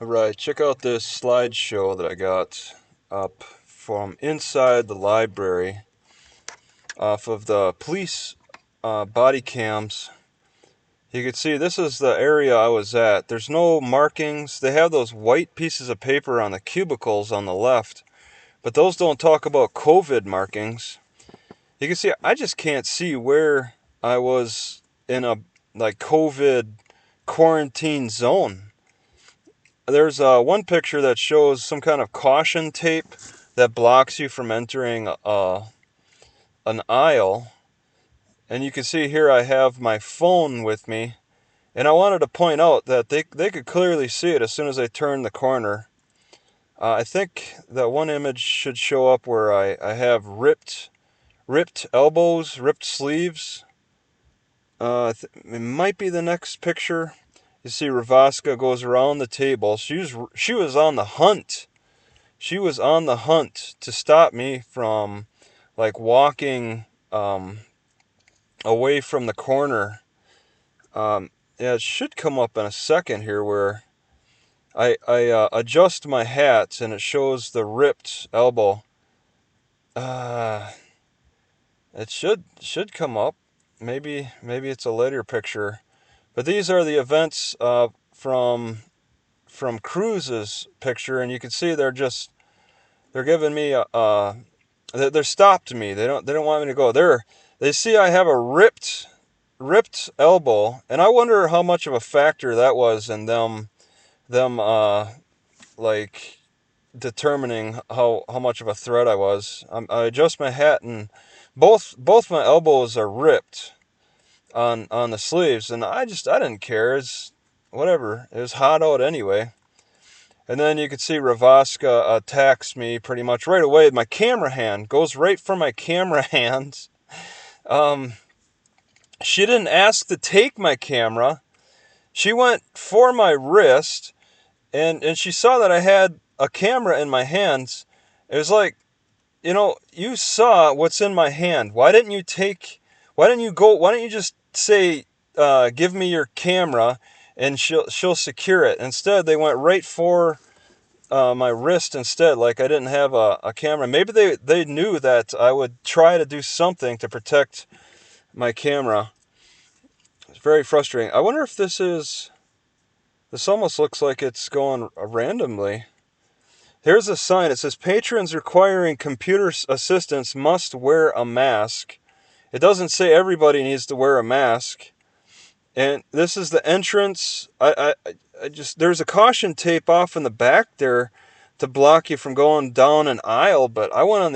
Alright, check out this slideshow that I got up from inside the library off of the police body cams. You can see this is the area I was at. There's no markings. They have those white pieces of paper on the cubicles on the left, but those don't talk about COVID markings. You can see I just can't see where I was in a COVID quarantine zone. There's one picture that shows some kind of caution tape that blocks you from entering an aisle. And you can see here I have my phone with me. And I wanted to point out that they could clearly see it as soon as I turned the corner. I think that one image should show up where I have ripped elbows, ripped sleeves. It might be the next picture. You see Ravaska goes around the table. She was on the hunt. She was on the hunt to stop me from walking away from the corner. Yeah, it should come up in a second here where I adjust my hat and it shows the ripped elbow. It should come up. Maybe it's a later picture. But these are the events from Cruz's picture, and you can see they're giving me they're stopped me. They don't want me to go. They see I have a ripped elbow, and I wonder how much of a factor that was in them determining how much of a threat I was. I adjust my hat, and both my elbows are ripped on the sleeves, and I didn't care. It's whatever. It was hot out anyway. And then you can see Ravaska attacks me pretty much right away. My camera hand goes right for my camera hands. She didn't ask to take my camera. She went for my wrist, and she saw that I had a camera in my hands. It was like, you saw what's in my hand. Why didn't you just say, give me your camera, and she'll secure it. Instead, they went right for my wrist instead, like I didn't have a camera. Maybe they knew that I would try to do something to protect my camera. It's very frustrating. I wonder if this almost looks like it's going randomly. Here's a sign. It says, patrons requiring computer assistance must wear a mask. It doesn't say everybody needs to wear a mask. And this is the entrance. There's a caution tape off in the back there to block you from going down an aisle, but I went on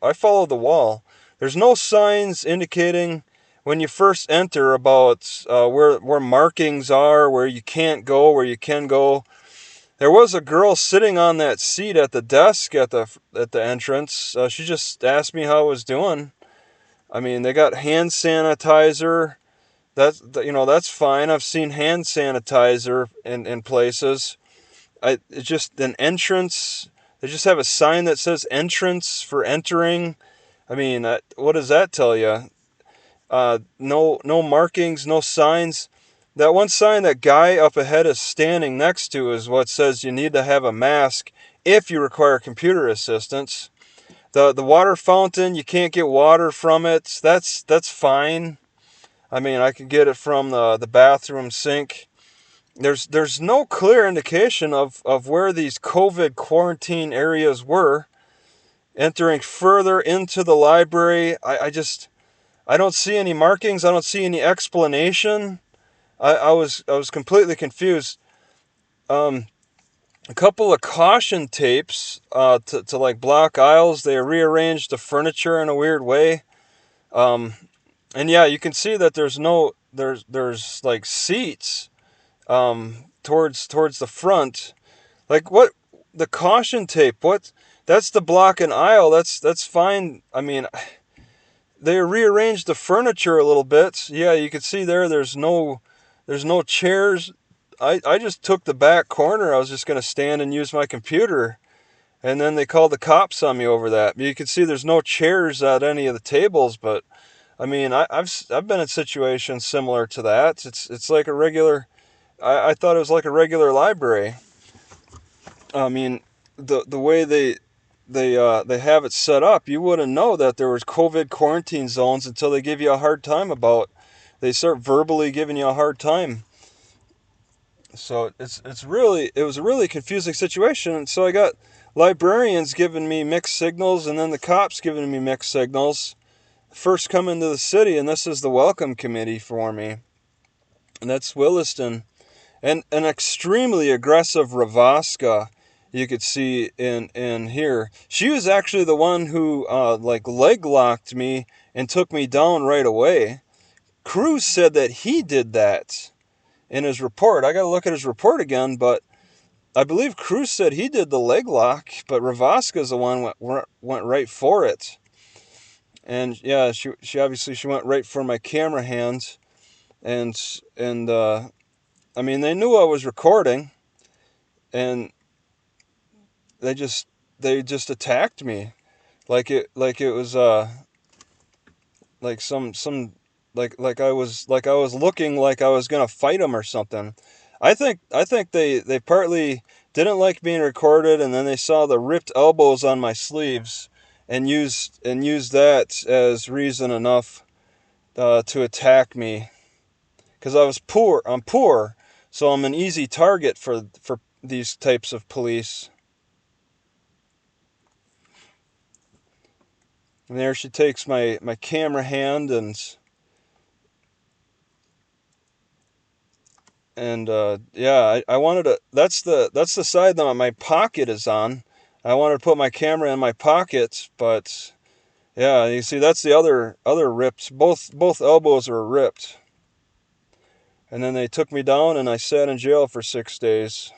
I followed the wall. There's no signs indicating when you first enter about where markings are, where you can't go, where you can go. There was a girl sitting on that seat at the desk at the entrance. She just asked me how I was doing. I mean, they got hand sanitizer. That's fine. I've seen hand sanitizer in places. It's just an entrance. They just have a sign that says entrance for entering. I mean, what does that tell you? No markings, no signs. That one sign that guy up ahead is standing next to is what says you need to have a mask if you require computer assistance. The water fountain, you can't get water from it. That's fine. I mean, I can get it from the bathroom sink. There's no clear indication of where these COVID quarantine areas were. Entering further into the library, I don't see any markings. I don't see any explanation. I was completely confused. A couple of caution tapes to block aisles. They rearranged the furniture in a weird way. And yeah, you can see that there's like seats towards the front. Like, what, the caution tape? What? That's to block an aisle. That's fine. I mean, they rearranged the furniture a little bit. Yeah, you can see there's no chairs. I just took the back corner. I was just going to stand and use my computer. And then they called the cops on me over that. You can see there's no chairs at any of the tables, but I mean, I've been in situations similar to that. It's like a regular I thought it was like a regular library. I mean, the way they have it set up, you wouldn't know that there was COVID quarantine zones until they give you a hard time about. They start verbally giving you a hard time. So it was a really confusing situation. And so I got librarians giving me mixed signals, and then the cops giving me mixed signals. First come into the city, and this is the welcome committee for me, and that's Williston, and an extremely aggressive Ravaska. You could see in here. She was actually the one who like leg locked me and took me down right away. Cruz said that he did that in his report. I got to look at his report again, but I believe Cruz said he did the leg lock, but Ravaska's the one went right for it. And yeah, she obviously she went right for my camera hands, and I mean they knew I was recording, and they just attacked me like it was like some like I was looking like I was gonna fight them or something. I think they partly didn't like being recorded, and then they saw the ripped elbows on my sleeves, and used that as reason enough to attack me, because I was poor. I'm poor, so I'm an easy target for these types of police. And there she takes my camera hand, and yeah, I wanted to. That's the side that my pocket is on. I wanted to put my camera in my pocket, but yeah, you see that's the other rips. Both elbows were ripped, and then they took me down, and I sat in jail for 6 days.